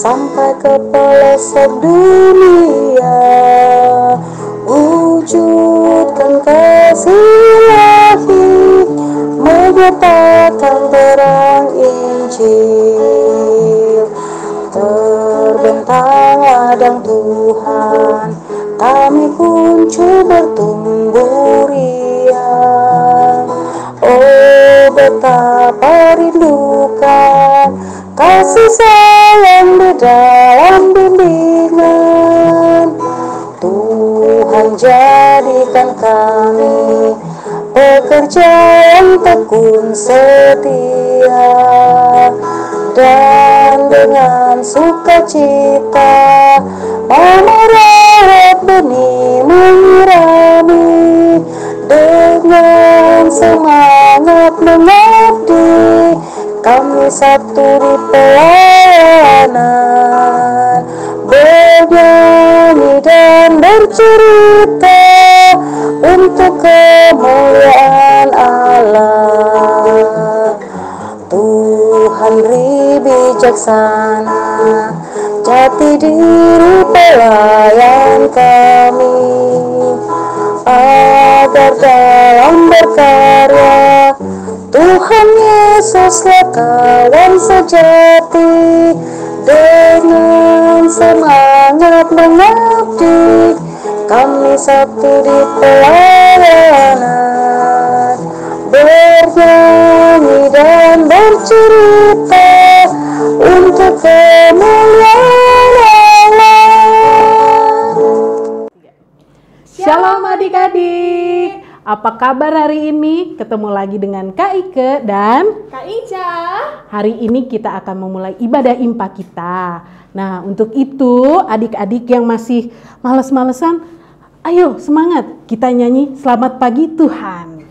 sampai ke pelosok dunia. Wujudkan kasih ilahi, menyatakan terang Injil. Terbentang ladang Tuhan, kami kunci bertumbuh riang. Oh, betapa rindukan kasih sayang di dalam bimbingan. Tuhan jadikan kami pekerja yang tekun setia, dan dengan sukacita memerawat benih menyirami, dengan semangat mengabdi kami satu di pelayanan, bernyanyi dan bercerita untuk kemuliaan Allah. Tuhan beri bijaksana jati diri pelayan kami, agar dalam berkarya Tuhan Yesuslah kawan sejati. Dengan semangat mengabdi kami satu di pelayanan, bernyanyi dan bercerita untuk kemuliaan Allah. Shalom adik-adik, apa kabar hari ini? Ketemu lagi dengan Kak Ike dan Kak Ica. hari ini kita akan memulai ibadah impa kita. Nah, untuk itu adik-adik yang masih males-malesan, ayo semangat, kita nyanyi Selamat Pagi Tuhan.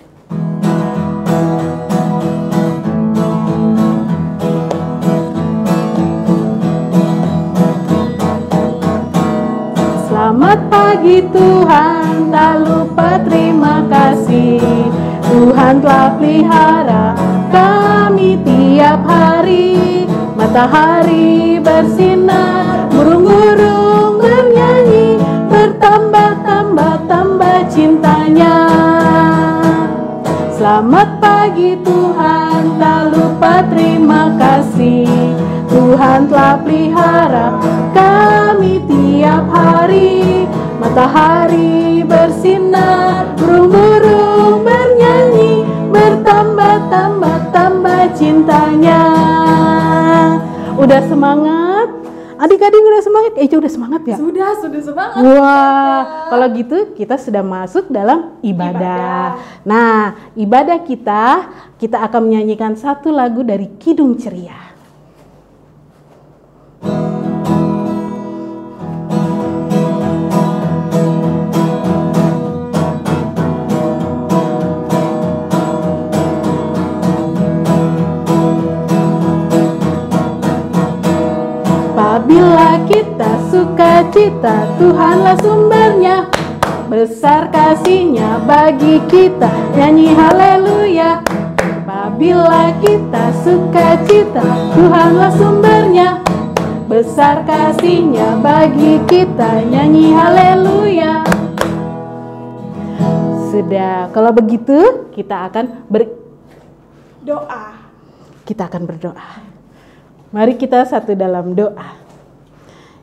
Selamat pagi Tuhan, tak lupa terima kasih. Tuhan telah pelihara kami tiap hari. Matahari bersinar, burung-burung bernyanyi, bertambah-tambah cintanya. Selamat pagi Tuhan, tak lupa terima kasih. Tuhan telah pelihara kami tiap hari. Matahari bersinar, burung-burung bernyanyi, bertambah-tambah cintanya. Udah semangat? Adik-adik udah semangat? Udah semangat ya? Sudah semangat. Wah, kalau gitu kita sudah masuk dalam ibadah. Nah, ibadah kita akan menyanyikan satu lagu dari Kidung Ceria. Apabila kita sukacita, Tuhanlah sumbernya. Besar kasih-Nya bagi kita, nyanyi haleluya. Apabila kita sukacita, Tuhanlah sumbernya. Besar kasih-Nya bagi kita, nyanyi haleluya. Sudah, kalau begitu kita akan Doa. Kita akan berdoa. Mari kita satu dalam doa.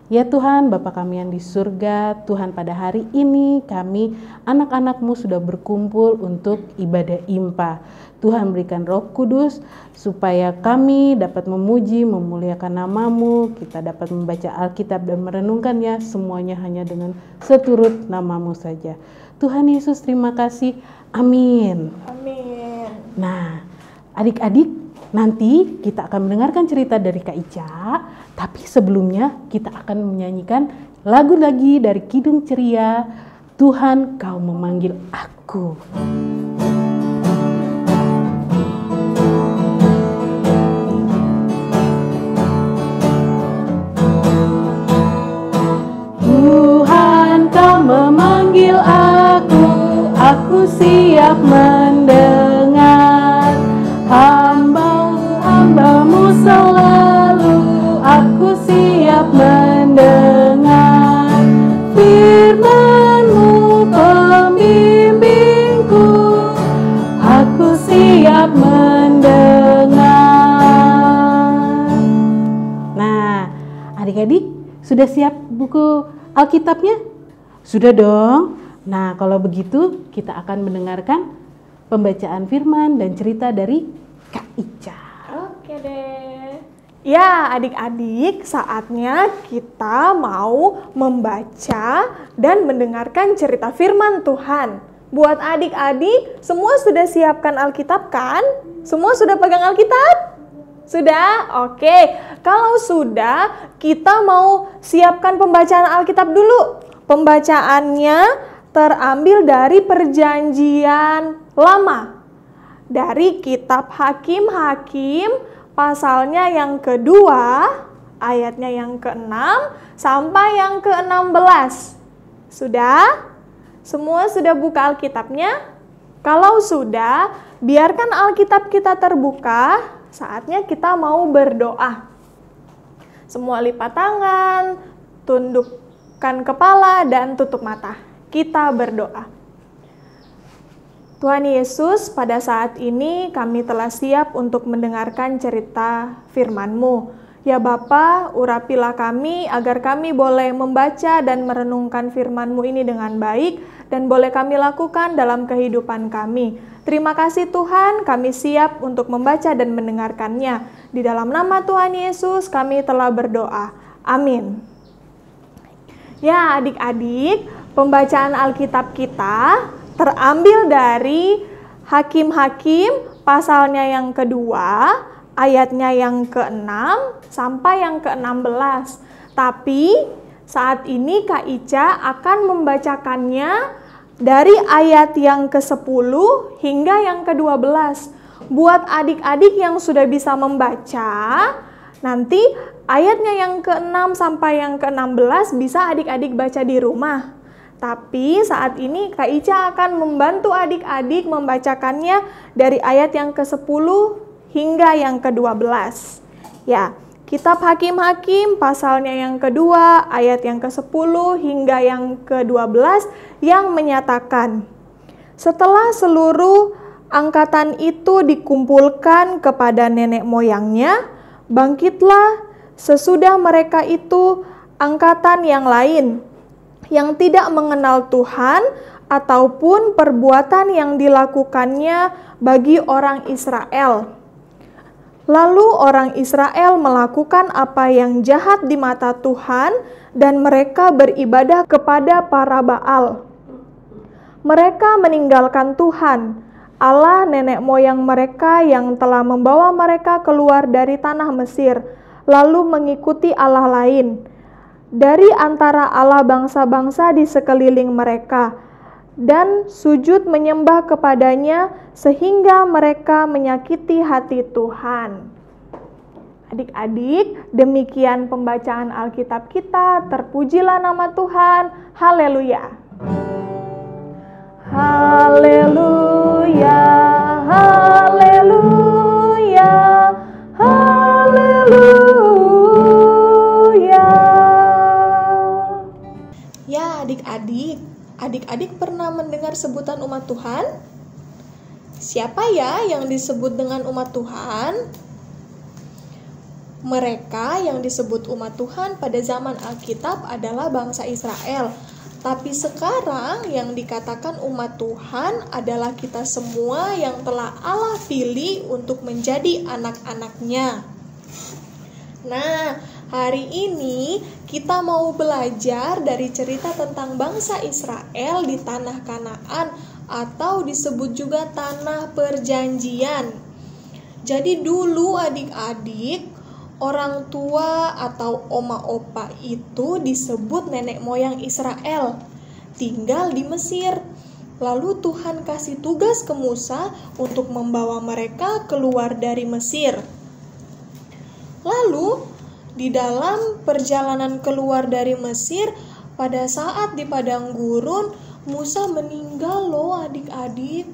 Ya Tuhan, Bapa kami yang di surga, Tuhan pada hari ini kami anak-anak-Mu sudah berkumpul untuk ibadah impa. Tuhan berikan Roh Kudus supaya kami dapat memuji, memuliakan nama-Mu, kita dapat membaca Alkitab dan merenungkannya semuanya hanya dengan seturut nama-Mu saja. Tuhan Yesus terima kasih, amin. Amin. Nah, adik-adik, nanti kita akan mendengarkan cerita dari Kak Ica, tapi sebelumnya kita akan menyanyikan lagu lagi dari Kidung Ceria, Tuhan Kau Memanggil Aku. Tuhan Kau memanggil aku siap mendengar. Hamba-Mu selalu, aku siap Adik-adik sudah siap buku Alkitabnya? Sudah dong. Nah, kalau begitu kita akan mendengarkan pembacaan firman dan cerita dari Kak Ica. Oke deh. Ya, adik-adik, saatnya kita mau membaca dan mendengarkan cerita firman Tuhan. Buat adik-adik, semua sudah siapkan Alkitab kan? Semua sudah pegang Alkitab? Sudah? Oke. Kalau sudah, kita mau siapkan pembacaan Alkitab dulu. Pembacaannya terambil dari Perjanjian Lama. Dari kitab Hakim-Hakim, pasalnya yang kedua, ayatnya yang ke-6 sampai yang ke-16. Sudah? Semua sudah buka Alkitabnya? Kalau sudah, biarkan Alkitab kita terbuka. Saatnya kita mau berdoa. Semua lipat tangan, tundukkan kepala, dan tutup mata. Kita berdoa. Tuhan Yesus, pada saat ini kami telah siap untuk mendengarkan cerita firman-Mu. Ya Bapa, urapilah kami agar kami boleh membaca dan merenungkan firman-Mu ini dengan baik dan boleh kami lakukan dalam kehidupan kami. Terima kasih Tuhan, kami siap untuk membaca dan mendengarkannya. Di dalam nama Tuhan Yesus kami telah berdoa. Amin. Ya adik-adik, pembacaan Alkitab kita terambil dari Hakim-Hakim pasalnya yang kedua, ayatnya yang ke-6 sampai yang ke-16. Tapi saat ini Kak Ica akan membacakannya dari ayat yang ke-10 hingga yang ke-12. Buat adik-adik yang sudah bisa membaca, nanti ayatnya yang ke-6 sampai yang ke-16 bisa adik-adik baca di rumah. Tapi saat ini Kak Ica akan membantu adik-adik membacakannya dari ayat yang ke-10 hingga yang ke-12. Ya, kitab Hakim-Hakim pasalnya yang kedua, ayat yang ke-10 hingga yang ke-12 yang menyatakan, setelah seluruh angkatan itu dikumpulkan kepada nenek moyangnya, bangkitlah sesudah mereka itu angkatan yang lain, yang tidak mengenal Tuhan ataupun perbuatan yang dilakukannya bagi orang Israel. Lalu orang Israel melakukan apa yang jahat di mata Tuhan dan mereka beribadah kepada para Baal. Mereka meninggalkan Tuhan, Allah nenek moyang mereka yang telah membawa mereka keluar dari tanah Mesir, lalu mengikuti Allah lain dari antara Allah bangsa-bangsa di sekeliling mereka, dan sujud menyembah kepadanya sehingga mereka menyakiti hati Tuhan. Adik-adik, demikian pembacaan Alkitab kita. Terpujilah nama Tuhan. Haleluya. Haleluya. Haleluya. Haleluya. Ya, adik-adik pernah mendengar sebutan umat Tuhan? Siapa ya yang disebut dengan umat Tuhan? Mereka yang disebut umat Tuhan pada zaman Alkitab adalah bangsa Israel. Tapi sekarang yang dikatakan umat Tuhan adalah kita semua yang telah Allah pilih untuk menjadi anak-anaknya. Nah, hari ini kita mau belajar dari cerita tentang bangsa Israel di tanah Kanaan atau disebut juga tanah perjanjian. Jadi dulu adik-adik, orang tua atau oma opa itu disebut nenek moyang Israel, tinggal di Mesir. Lalu Tuhan kasih tugas ke Musa untuk membawa mereka keluar dari Mesir. Lalu di dalam perjalanan keluar dari Mesir, pada saat di padang gurun, Musa meninggal loh adik-adik.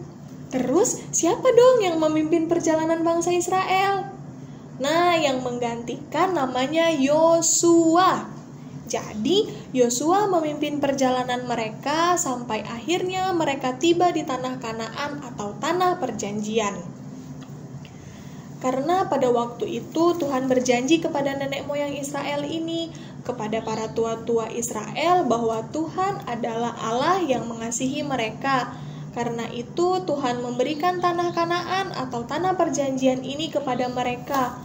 Terus siapa dong yang memimpin perjalanan bangsa Israel? Nah, yang menggantikan namanya Yosua. Jadi, Yosua memimpin perjalanan mereka sampai akhirnya mereka tiba di tanah Kanaan atau tanah perjanjian. Karena pada waktu itu Tuhan berjanji kepada nenek moyang Israel ini, kepada para tua-tua Israel, bahwa Tuhan adalah Allah yang mengasihi mereka. Karena itu Tuhan memberikan tanah Kanaan atau tanah perjanjian ini kepada mereka.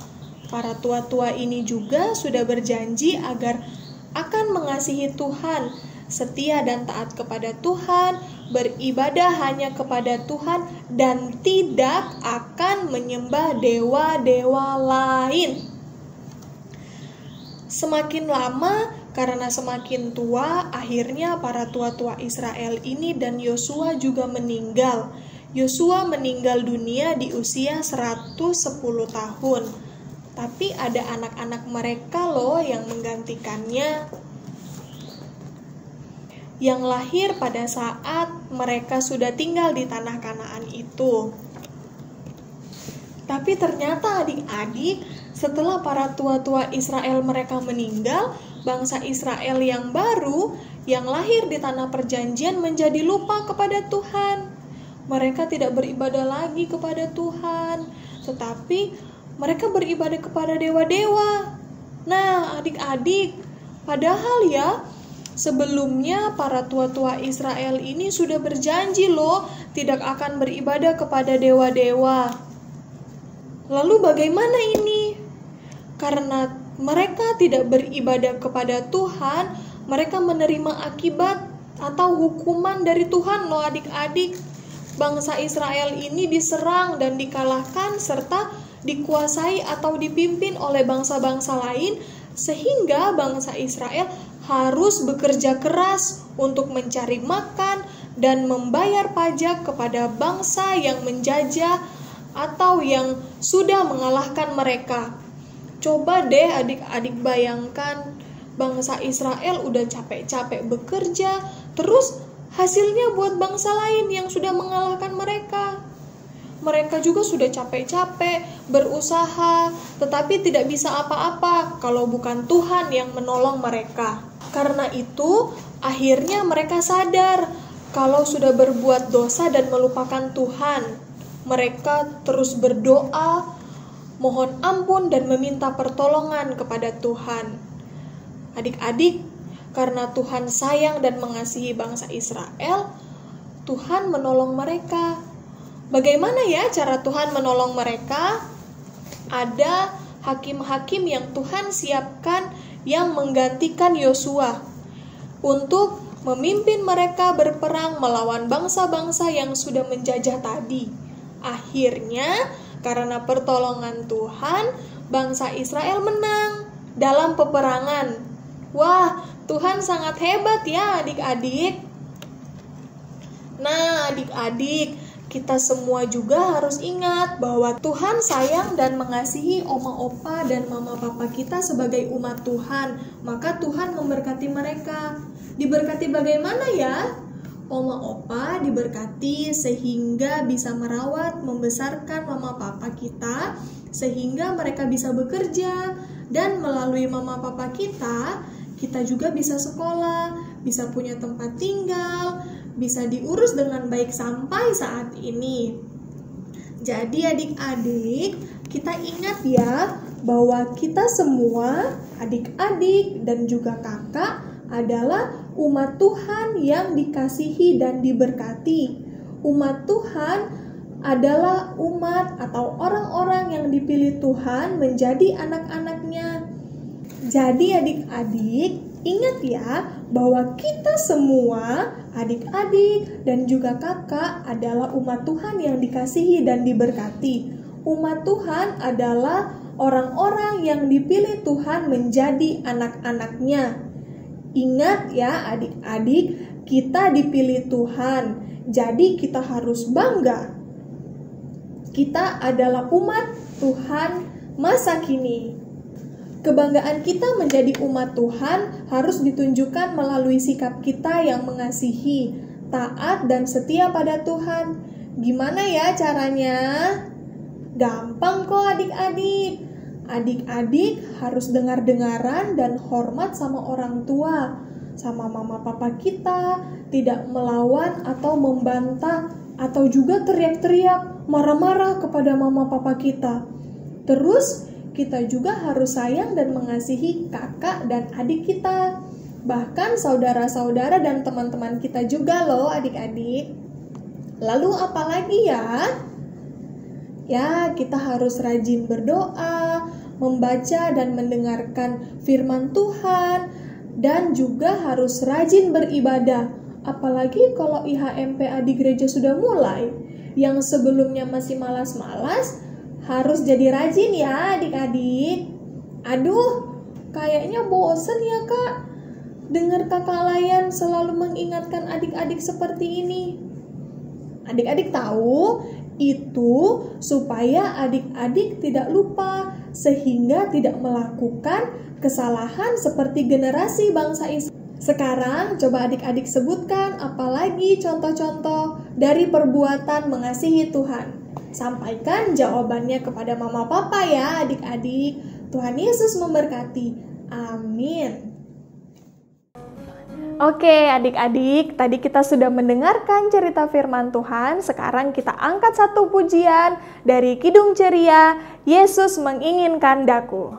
Para tua-tua ini juga sudah berjanji agar akan mengasihi Tuhan, setia dan taat kepada Tuhan, beribadah hanya kepada Tuhan, dan tidak akan menyembah dewa-dewa lain. Semakin lama, karena semakin tua, akhirnya para tua-tua Israel ini dan Yosua juga meninggal. Yosua meninggal dunia di usia 110 tahun. Tapi ada anak-anak mereka loh yang menggantikannya, yang lahir pada saat mereka sudah tinggal di tanah Kanaan itu. Tapi ternyata adik-adik, setelah para tua-tua Israel mereka meninggal, bangsa Israel yang baru, yang lahir di tanah perjanjian menjadi lupa kepada Tuhan. Mereka tidak beribadah lagi kepada Tuhan, tetapi mereka beribadah kepada dewa-dewa. Nah, adik-adik, padahal ya, sebelumnya para tua-tua Israel ini sudah berjanji loh, tidak akan beribadah kepada dewa-dewa. Lalu bagaimana ini? Karena mereka tidak beribadah kepada Tuhan, mereka menerima akibat atau hukuman dari Tuhan loh adik-adik. Bangsa Israel ini diserang dan dikalahkan serta dikuasai atau dipimpin oleh bangsa-bangsa lain, sehingga bangsa Israel harus bekerja keras untuk mencari makan dan membayar pajak kepada bangsa yang menjajah atau yang sudah mengalahkan mereka. Coba deh adik-adik bayangkan, bangsa Israel udah capek-capek bekerja, terus hasilnya buat bangsa lain yang sudah mengalahkan mereka. Mereka juga sudah capek-capek berusaha, tetapi tidak bisa apa-apa kalau bukan Tuhan yang menolong mereka. Karena itu, akhirnya mereka sadar kalau sudah berbuat dosa dan melupakan Tuhan. Mereka terus berdoa, mohon ampun dan meminta pertolongan kepada Tuhan. Adik-adik, karena Tuhan sayang dan mengasihi bangsa Israel, Tuhan menolong mereka. Bagaimana ya cara Tuhan menolong mereka? Ada hakim-hakim yang Tuhan siapkan yang menggantikan Yosua untuk memimpin mereka berperang melawan bangsa-bangsa yang sudah menjajah tadi. Akhirnya, karena pertolongan Tuhan, bangsa Israel menang dalam peperangan. Wah, Tuhan sangat hebat ya adik-adik. Nah, adik-adik, kita semua juga harus ingat bahwa Tuhan sayang dan mengasihi oma opa dan mama papa kita sebagai umat Tuhan. Maka Tuhan memberkati mereka. Diberkati bagaimana ya? Oma opa diberkati sehingga bisa merawat, membesarkan mama papa kita, sehingga mereka bisa bekerja, dan melalui mama papa kita juga bisa sekolah, bisa punya tempat tinggal, bisa diurus dengan baik sampai saat ini. Jadi adik-adik, kita ingat ya bahwa kita semua, adik-adik dan juga kakak, adalah umat Tuhan yang dikasihi dan diberkati. Umat Tuhan adalah umat atau orang-orang yang dipilih Tuhan menjadi anak-anaknya. Jadi adik-adik, ingat ya bahwa kita semua, adik-adik dan juga kakak, adalah umat Tuhan yang dikasihi dan diberkati. Umat Tuhan adalah orang-orang yang dipilih Tuhan menjadi anak-anaknya. Ingat ya adik-adik, kita dipilih Tuhan, jadi kita harus bangga. Kita adalah umat Tuhan masa kini. Kebanggaan kita menjadi umat Tuhan harus ditunjukkan melalui sikap kita yang mengasihi, taat, dan setia pada Tuhan. Gimana ya caranya? Gampang kok adik-adik. Adik-adik harus dengar-dengaran dan hormat sama orang tua, sama mama papa kita, tidak melawan atau membantah, atau juga teriak-teriak, marah-marah kepada mama papa kita. Terus kita juga harus sayang dan mengasihi kakak dan adik kita. Bahkan saudara-saudara dan teman-teman kita juga loh adik-adik. Lalu apalagi ya? Ya, kita harus rajin berdoa, membaca dan mendengarkan firman Tuhan, dan juga harus rajin beribadah. Apalagi kalau IHMPA di gereja sudah mulai. Yang sebelumnya masih malas-malas, harus jadi rajin ya adik-adik. Aduh, kayaknya bosen ya kak. Dengar kakak Layan selalu mengingatkan adik-adik seperti ini. Adik-adik tahu, itu supaya adik-adik tidak lupa sehingga tidak melakukan kesalahan seperti generasi bangsa Israel. Sekarang coba adik-adik sebutkan apalagi contoh-contoh dari perbuatan mengasihi Tuhan. Sampaikan jawabannya kepada mama papa ya adik-adik. Tuhan Yesus memberkati. Amin. Oke adik-adik, tadi kita sudah mendengarkan cerita firman Tuhan. Sekarang kita angkat satu pujian dari Kidung Ceria, Yesus Menginginkan Daku.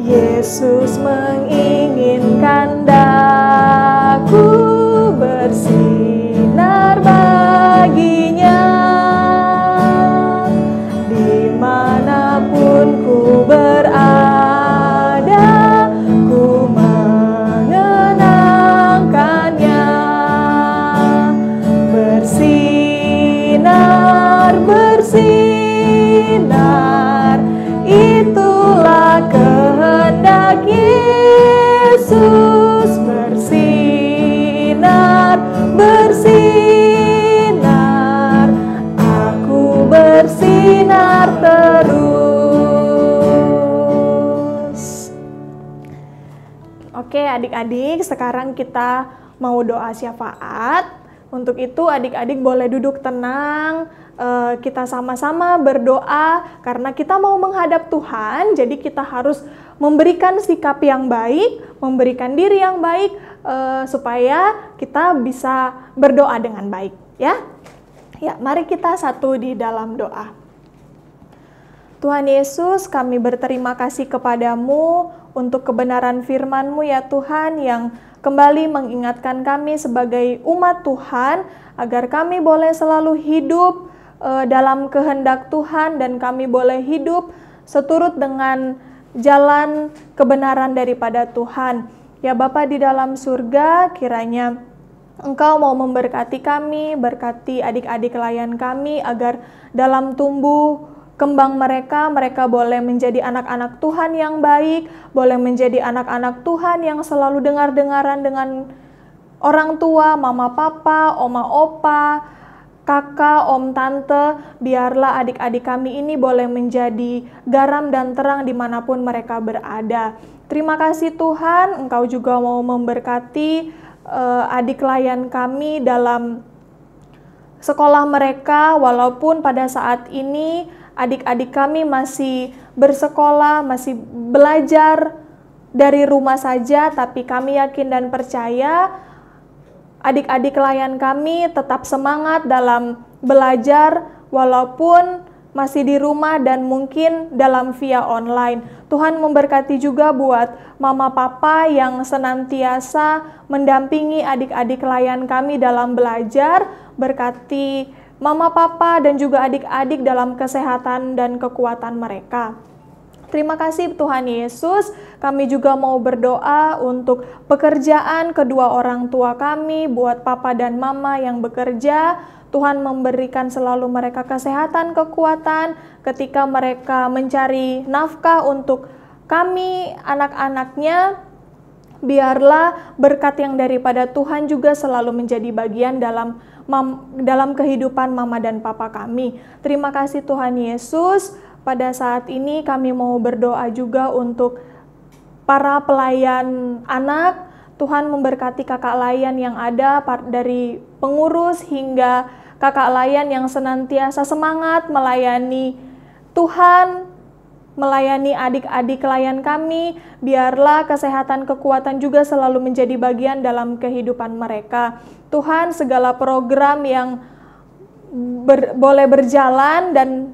Yesus menginginkan daku bersinar baginya, dimanapun ku berada, ku mengenangkannya. Bersinar, bersinar, itulah kehendak Yesus. Bersinar, bersinar, aku bersinar terus. Oke adik-adik, sekarang kita mau doa syafaat. Untuk itu adik-adik boleh duduk tenang. Kita sama-sama berdoa karena kita mau menghadap Tuhan. Jadi kita harus memberikan sikap yang baik, memberikan diri yang baik supaya kita bisa berdoa dengan baik, ya. Ya, mari kita satu di dalam doa. Tuhan Yesus, kami berterima kasih kepadamu untuk kebenaran firman-Mu ya Tuhan, yang kembali mengingatkan kami sebagai umat Tuhan agar kami boleh selalu hidup dalam kehendak Tuhan, dan kami boleh hidup seturut dengan jalan kebenaran daripada Tuhan. Ya Bapa di dalam surga, kiranya Engkau mau memberkati kami, berkati adik-adik layan kami agar dalam tumbuh kembang mereka boleh menjadi anak-anak Tuhan yang baik, boleh menjadi anak-anak Tuhan yang selalu dengar-dengaran dengan orang tua, mama papa, oma opa, kakak, om, tante. Biarlah adik-adik kami ini boleh menjadi garam dan terang dimanapun mereka berada. Terima kasih Tuhan, Engkau juga mau memberkati adik layan kami dalam sekolah mereka, walaupun pada saat ini adik-adik kami masih bersekolah, masih belajar dari rumah saja, tapi kami yakin dan percaya adik-adik layan kami tetap semangat dalam belajar walaupun masih di rumah dan mungkin dalam via online. Tuhan memberkati juga buat mama papa yang senantiasa mendampingi adik-adik layan kami dalam belajar. Berkati mama papa dan juga adik-adik dalam kesehatan dan kekuatan mereka. Terima kasih Tuhan Yesus. Kami juga mau berdoa untuk pekerjaan kedua orang tua kami, buat papa dan mama yang bekerja. Tuhan memberikan selalu mereka kesehatan, kekuatan ketika mereka mencari nafkah untuk kami, anak-anaknya. Biarlah berkat yang daripada Tuhan juga selalu menjadi bagian dalam kehidupan mama dan papa kami. Terima kasih Tuhan Yesus. Pada saat ini kami mau berdoa juga untuk para pelayan anak. Tuhan memberkati kakak layan yang ada, dari pengurus hingga kakak layan yang senantiasa semangat melayani Tuhan melayani adik-adik klien kami. Biarlah kesehatan, kekuatan juga selalu menjadi bagian dalam kehidupan mereka. Tuhan, segala program yang boleh berjalan dan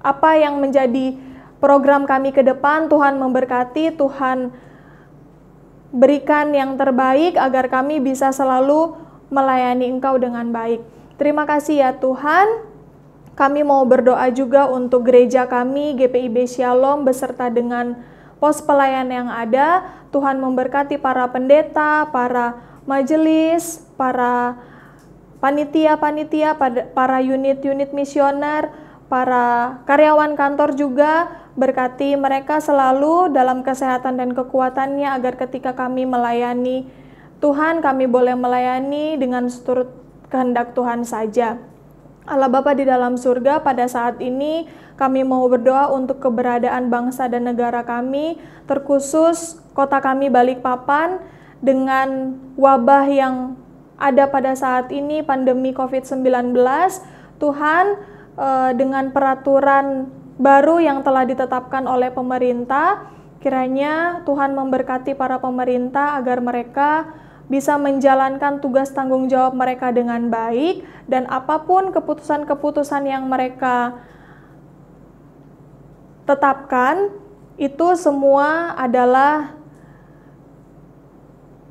apa yang menjadi program kami ke depan, Tuhan memberkati, Tuhan berikan yang terbaik agar kami bisa selalu melayani Engkau dengan baik. Terima kasih ya Tuhan. Kami mau berdoa juga untuk gereja kami, GPIB Shalom, beserta dengan pos pelayan yang ada. Tuhan memberkati para pendeta, para majelis, para panitia-panitia, para unit-unit misioner, para karyawan kantor juga. Berkati mereka selalu dalam kesehatan dan kekuatannya agar ketika kami melayani Tuhan, kami boleh melayani dengan seturut kehendak Tuhan saja. Allah Bapa di dalam surga, pada saat ini kami mau berdoa untuk keberadaan bangsa dan negara kami, terkhusus kota kami Balikpapan dengan wabah yang ada pada saat ini, pandemi COVID-19. Tuhan, dengan peraturan baru yang telah ditetapkan oleh pemerintah, kiranya Tuhan memberkati para pemerintah agar mereka bisa menjalankan tugas tanggung jawab mereka dengan baik, dan apapun keputusan-keputusan yang mereka tetapkan, itu semua adalah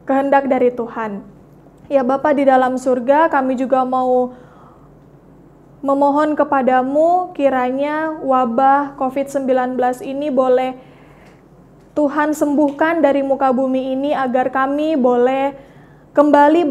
kehendak dari Tuhan. Ya Bapa di dalam surga, kami juga mau memohon kepadamu, kiranya wabah COVID-19 ini boleh Tuhan sembuhkan dari muka bumi ini, agar kami boleh kembali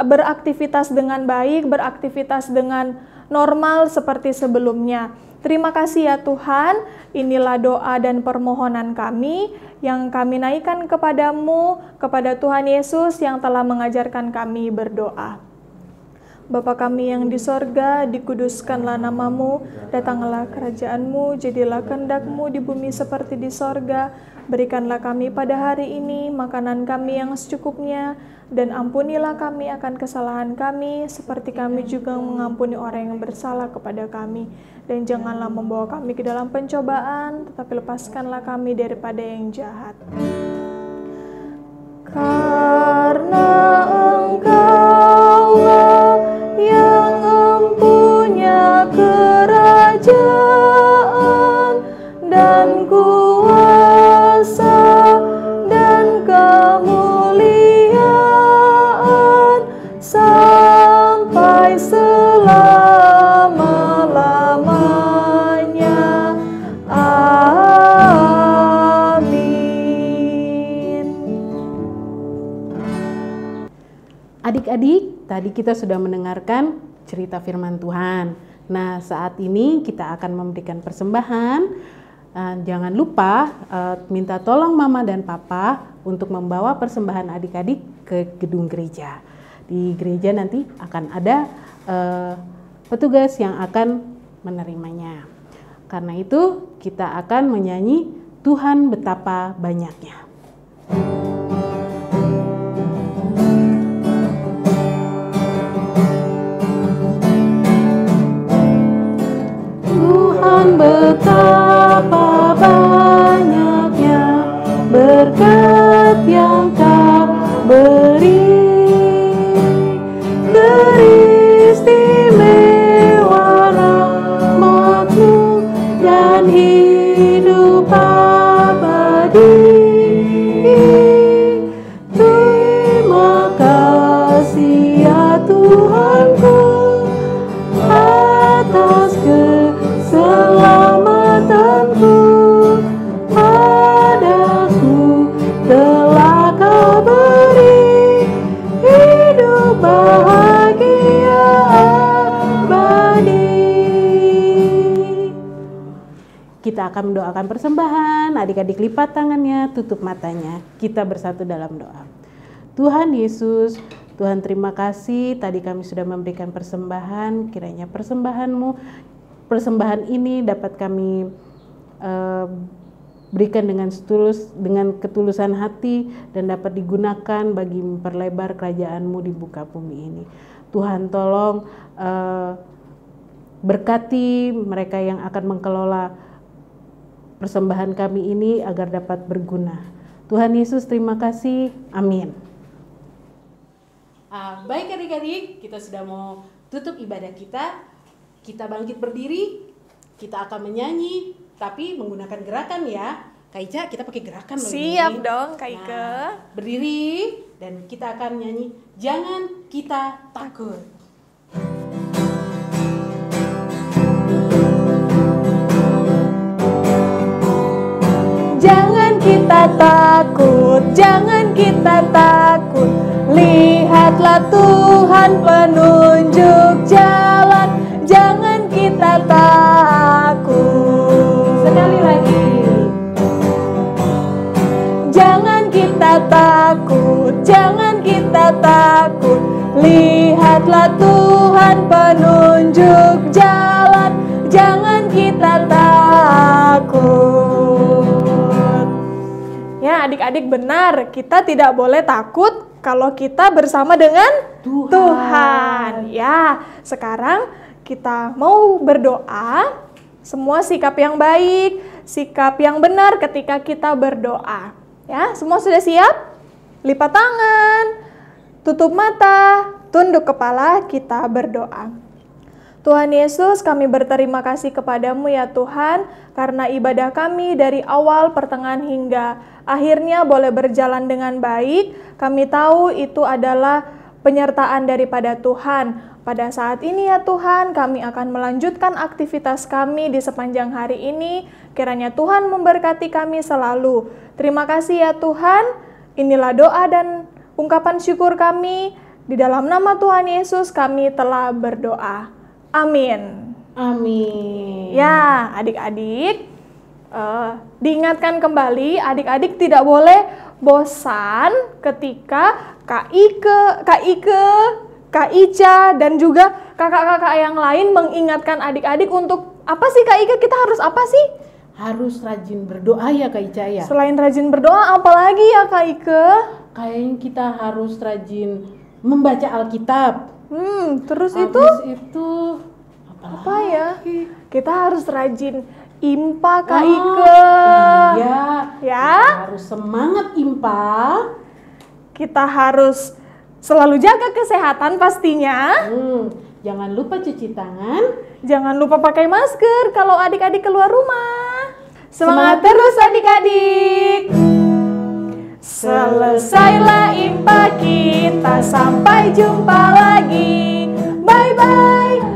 beraktivitas dengan baik, beraktivitas dengan normal seperti sebelumnya. Terima kasih ya Tuhan, inilah doa dan permohonan kami yang kami naikkan kepadamu, kepada Tuhan Yesus yang telah mengajarkan kami berdoa. Bapa kami yang di sorga, dikuduskanlah namamu, datanglah kerajaanmu, jadilah kehendak-Mu di bumi seperti di sorga. Berikanlah kami pada hari ini makanan kami yang secukupnya, dan ampunilah kami akan kesalahan kami, seperti kami juga mengampuni orang yang bersalah kepada kami. Dan janganlah membawa kami ke dalam pencobaan, tetapi lepaskanlah kami daripada yang jahat. Karena Engkaulah yang empunya kerajaan dan kuasa dan kemuliaan sampai selama-lamanya. Amin. Adik-adik, tadi kita sudah mendengarkan cerita firman Tuhan. Nah, saat ini kita akan memberikan persembahan. Jangan lupa minta tolong Mama dan Papa untuk membawa persembahan adik-adik ke gedung gereja. Di gereja nanti akan ada petugas yang akan menerimanya. Karena itu kita akan menyanyi Tuhan betapa banyaknya. Tuhan betapa banyaknya berkat yang Kau beri, keistimewaan rahmat-Mu dan hidup abadi. Terima kasih ya Tuhanku atas keselamatanku, padaku telah Kau beri hidup bahagia abadi. Kita akan mendoakan persembahan. Adik-adik lipat tangannya, tutup matanya. Kita bersatu dalam doa. Tuhan Yesus, Tuhan terima kasih tadi kami sudah memberikan persembahan. Kiranya persembahan ini dapat kami berikan dengan ketulusan hati dan dapat digunakan bagi memperlebar kerajaan-Mu di muka bumi ini. Tuhan tolong berkati mereka yang akan mengelola persembahan kami ini agar dapat berguna. Tuhan Yesus, terima kasih. Amin. Baik adik-adik, kita sudah mau tutup ibadah kita. Kita bangkit berdiri, kita akan menyanyi, tapi menggunakan gerakan ya. Kak Ica, kita pakai gerakan loh. Siap ini. dong, Kak Ike. Nah, berdiri dan kita akan nyanyi Jangan Kita Takut. Jangan kita takut, jangan kita takut. Lihatlah Tuhan penunjuk jalan. Jangan kita takut. Sekali lagi. Jangan kita takut, jangan kita takut. Lihatlah Tuhan penunjuk jalan. Jangan kita takut. Ya, adik-adik benar, kita tidak boleh takut kalau kita bersama dengan Tuhan. Ya, sekarang kita mau berdoa. Semua sikap yang baik, sikap yang benar ketika kita berdoa. Ya, semua sudah siap? Lipat tangan, tutup mata, tunduk kepala, kita berdoa. Tuhan Yesus, kami berterima kasih kepadamu ya Tuhan, karena ibadah kami dari awal, pertengahan hingga akhirnya boleh berjalan dengan baik. Kami tahu itu adalah penyertaan daripada Tuhan. Pada saat ini ya Tuhan, kami akan melanjutkan aktivitas kami di sepanjang hari ini. Kiranya Tuhan memberkati kami selalu. Terima kasih ya Tuhan. Inilah doa dan ungkapan syukur kami. Di dalam nama Tuhan Yesus kami telah berdoa. Amin. Amin. Ya, adik-adik, diingatkan kembali, adik-adik tidak boleh bosan ketika Kak Ike, Kak Ica, dan juga kakak-kakak yang lain mengingatkan adik-adik untuk apa sih Kak Ike? Kita harus apa sih? Harus rajin berdoa ya Kak Ica ya. Selain rajin berdoa, apa lagi ya Kak Ike? Kayaknya kita harus rajin membaca Alkitab. Terus Habis itu apa ya? Kita harus rajin impa Kak Ike. Iya. Ya. Kita harus semangat impa. Kita harus selalu jaga kesehatan pastinya. Jangan lupa cuci tangan. Jangan lupa pakai masker kalau adik-adik keluar rumah. Semangat terus adik-adik. Selesailah impa kita, sampai jumpa lagi. Bye-bye.